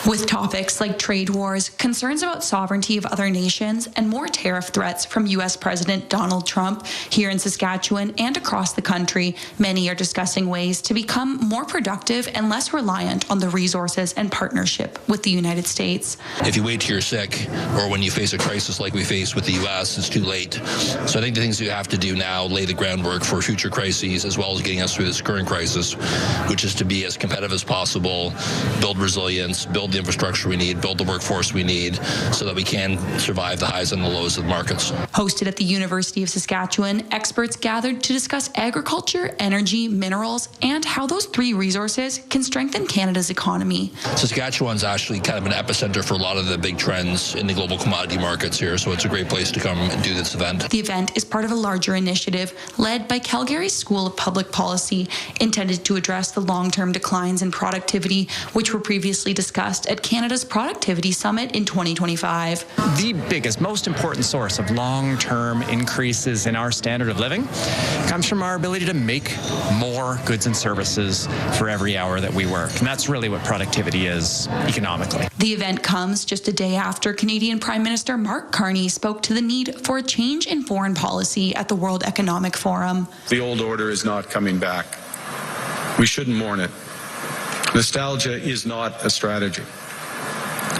With topics like trade wars, concerns about sovereignty of other nations, and more tariff threats from U.S. President Donald Trump here in Saskatchewan and across the country, many are discussing ways to become more productive and less reliant on the resources and partnership with the United States. If you wait till you're sick or when you face a crisis like we face with the U.S., it's too late. So I think the things we have to do now lay the groundwork for future crises as well as getting us through this current crisis, which is to be as competitive as possible, build resilience, build the infrastructure we need, build the workforce we need so that we can survive the highs and the lows of the markets. Hosted at the University of Saskatchewan, experts gathered to discuss agriculture, energy, minerals, and how those three resources can strengthen Canada's economy. Saskatchewan's actually kind of an epicenter for a lot of the big trends in the global commodity markets here, so it's a great place to come and do this event. The event is part of a larger initiative led by Calgary's School of Public Policy, intended to address the long-term declines in productivity, which were previously discussed at Canada's Productivity Summit in 2025. The biggest, most important source of long-term increases in our standard of living comes from our ability to make more goods and services for every hour that we work. And that's really what productivity is economically. The event comes just a day after Canadian Prime Minister Mark Carney spoke to the need for a change in foreign policy at the World Economic Forum. The old order is not coming back. We shouldn't mourn it. Nostalgia is not a strategy.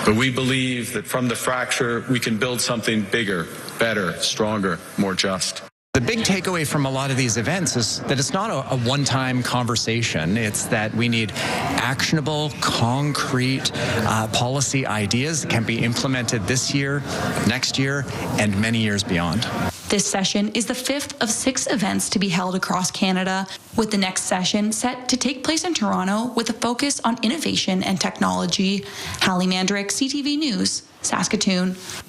But we believe that from the fracture, we can build something bigger, better, stronger, more just. The big takeaway from a lot of these events is that it's not a one-time conversation. It's that we need actionable, concrete policy ideas that can be implemented this year, next year, and many years beyond. This session is the fifth of 6 events to be held across Canada, with the next session set to take place in Toronto with a focus on innovation and technology. Hallee Mandryk, CTV News, Saskatoon.